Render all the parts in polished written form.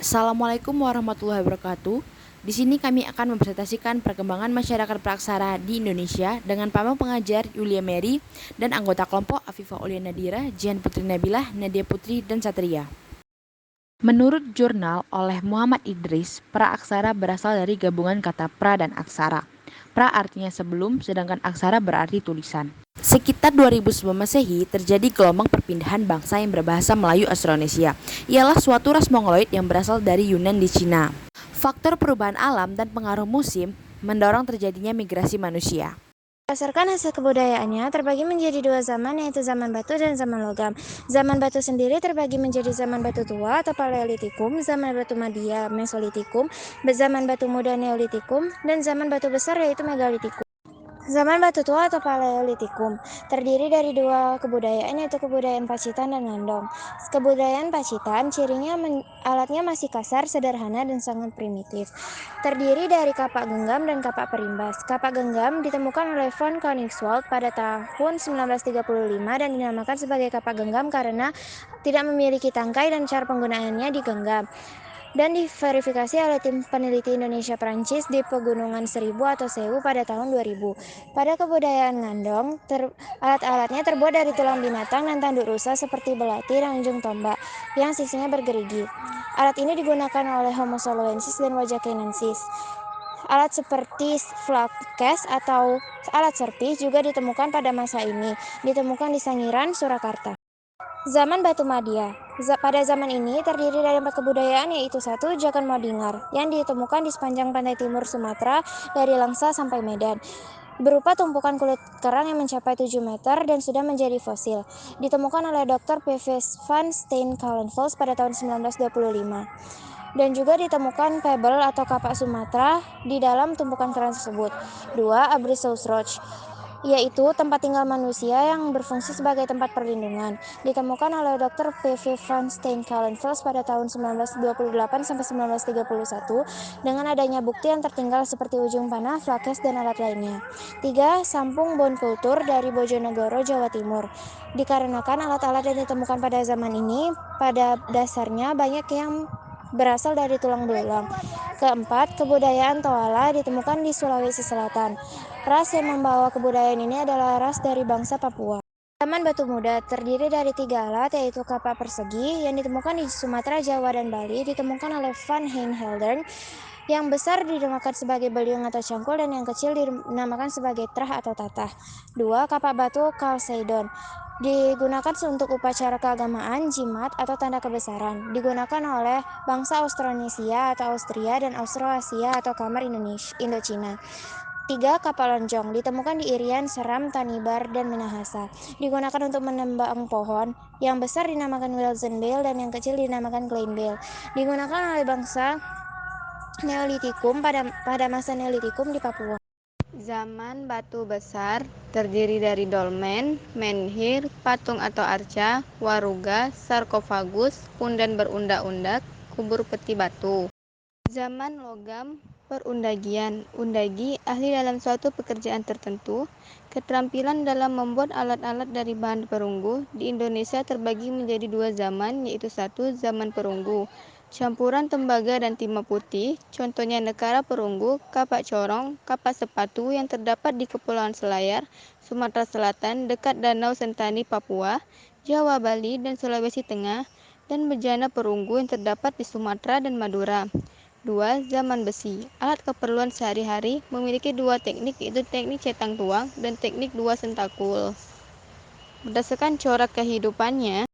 Assalamualaikum warahmatullahi wabarakatuh. Di sini kami akan mempresentasikan perkembangan masyarakat praksara di Indonesia dengan pamong pengajar Yulia Mary dan anggota kelompok Afifah Aulia Nadira, Jihan Putri Nabilah, Nadia Putri, dan Satria. Menurut jurnal oleh Muhammad Idris, praaksara berasal dari gabungan kata pra dan aksara. Pra artinya sebelum, sedangkan aksara berarti tulisan. Sekitar 2000 sebelum Masehi, terjadi gelombang perpindahan bangsa yang berbahasa Melayu Austronesia. Ialah suatu ras Mongoloid yang berasal dari Yunan di Cina. Faktor perubahan alam dan pengaruh musim mendorong terjadinya migrasi manusia. Berdasarkan hasil kebudayaannya, terbagi menjadi dua zaman, yaitu zaman batu dan zaman logam. Zaman batu sendiri terbagi menjadi zaman batu tua atau Paleolitikum, zaman batu Madia Mesolitikum, zaman batu muda Neolitikum, dan zaman batu besar yaitu Megalitikum. Zaman batu tua atau Paleolitikum terdiri dari dua kebudayaan, yaitu kebudayaan Pacitan dan Ngandong. Kebudayaan Pacitan cirinya alatnya masih kasar, sederhana, dan sangat primitif. Terdiri dari kapak genggam dan kapak perimbas. Kapak genggam ditemukan oleh von Koenigswald pada tahun 1935 dan dinamakan sebagai kapak genggam karena tidak memiliki tangkai dan cara penggunaannya digenggam, dan diverifikasi oleh tim peneliti Indonesia-Prancis di Pegunungan Seribu atau Sewu pada tahun 2000. Pada kebudayaan Ngandong, alat-alatnya terbuat dari tulang binatang dan tanduk rusa seperti belati dan ujung tombak yang sisinya bergerigi. Alat ini digunakan oleh Homo soloensis dan Wajakenensis. Alat seperti flapcase atau alat serpih juga ditemukan pada masa ini, ditemukan di Sangiran, Surakarta. Zaman Batu Madia. Pada zaman ini terdiri dari 4 kebudayaan, yaitu 1. Jakan Modingar yang ditemukan di sepanjang pantai timur Sumatera dari Langsa sampai Medan, berupa tumpukan kulit kerang yang mencapai 7 meter dan sudah menjadi fosil. Ditemukan oleh Dr. P.V. van Steenkalenfels pada tahun 1925. Dan juga ditemukan pebble atau kapak Sumatera di dalam tumpukan kerang tersebut. 2. Abruzos yaitu tempat tinggal manusia yang berfungsi sebagai tempat perlindungan. Ditemukan oleh Dr. P.V. van Steenkalenfels pada tahun 1928 sampai 1931 dengan adanya bukti yang tertinggal seperti ujung panah, flakes, dan alat lainnya. 3. Sampung bone kultur dari Bojonegoro, Jawa Timur. Dikarenakan alat-alat yang ditemukan pada zaman ini pada dasarnya banyak yang berasal dari tulang belulang. 4. Kebudayaan Toala ditemukan di Sulawesi Selatan. Ras yang membawa kebudayaan ini adalah ras dari bangsa Papua. Zaman Batu Muda terdiri dari 3 alat, yaitu kapak persegi yang ditemukan di Sumatera, Jawa, dan Bali, ditemukan oleh Van Heinheldern. Yang besar dinamakan sebagai beliung atau cangkul dan yang kecil dinamakan sebagai trah atau tatah. 2. Kapak batu Chalcedon digunakan untuk upacara keagamaan, jimat, atau tanda kebesaran. Digunakan oleh bangsa Austronesia atau Austria dan Austroasia atau Kamar Indochina. 3. Kapal lonjong ditemukan di Irian, Seram, Tanibar, dan Minahasa. Digunakan untuk menembang pohon. Yang besar dinamakan Wilson Bale dan yang kecil dinamakan Klein Bale. Digunakan oleh bangsa Neolitikum pada masa Neolitikum di Papua. Zaman Batu Besar terdiri dari dolmen, menhir, patung atau arca, waruga, sarkofagus, pundan berundak-undak, kubur peti batu. Zaman Logam, perundagian. Undagi, ahli dalam suatu pekerjaan tertentu. Keterampilan dalam membuat alat-alat dari bahan perunggu. Di Indonesia terbagi menjadi 2 zaman, yaitu 1. Zaman perunggu, campuran tembaga dan timah putih. Contohnya nekara perunggu, kapak corong, kapak sepatu yang terdapat di Kepulauan Selayar, Sumatera Selatan, dekat Danau Sentani, Papua, Jawa, Bali, dan Sulawesi Tengah, dan bejana perunggu yang terdapat di Sumatera dan Madura. 2. Zaman besi. Alat keperluan sehari-hari memiliki 2 teknik, yaitu teknik cetang tuang dan teknik 2 sentakul. Berdasarkan corak kehidupannya,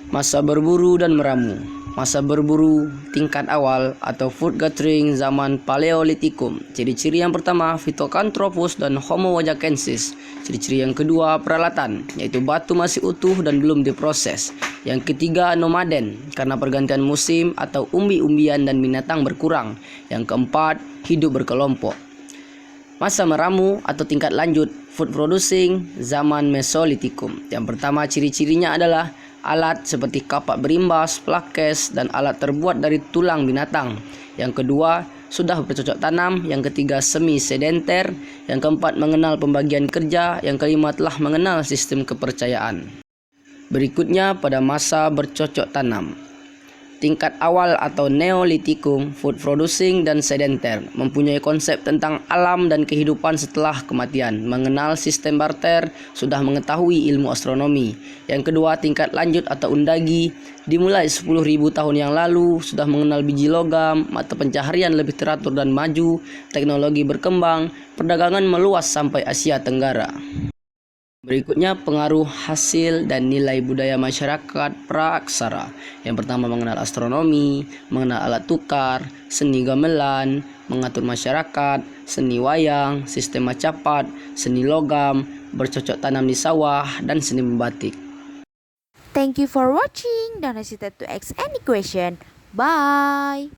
masa berburu dan meramu. Masa berburu tingkat awal atau food gathering zaman Paleolitikum. Ciri-ciri yang pertama, Phytocanthropus dan Homo wajakensis. Ciri-ciri yang kedua, peralatan, yaitu batu masih utuh dan belum diproses. Yang ketiga, nomaden, karena pergantian musim atau umbi-umbian dan binatang berkurang. Yang keempat, hidup berkelompok. Masa meramu atau tingkat lanjut, food producing zaman Mesolitikum. Yang pertama, ciri-cirinya adalah alat seperti kapak berimbas, plakes, dan alat terbuat dari tulang binatang. Yang kedua, sudah bercocok tanam. Yang ketiga, semi sedenter. Yang keempat, mengenal pembagian kerja. Yang kelima, telah mengenal sistem kepercayaan. Berikutnya pada masa bercocok tanam. Tingkat awal atau Neolitikum, food producing dan sedenter, mempunyai konsep tentang alam dan kehidupan setelah kematian, mengenal sistem barter, sudah mengetahui ilmu astronomi. Yang kedua, tingkat lanjut atau Undagi, dimulai 10.000 tahun yang lalu, sudah mengenal biji logam, mata pencaharian lebih teratur dan maju, teknologi berkembang, perdagangan meluas sampai Asia Tenggara. Berikutnya pengaruh hasil dan nilai budaya masyarakat praaksara. Yang pertama mengenal astronomi, mengenal alat tukar, seni gamelan, mengatur masyarakat, seni wayang, sistem Macapat, seni logam, bercocok tanam di sawah, dan seni membatik. Thank you for watching. Don't hesitate to ask any question. Bye.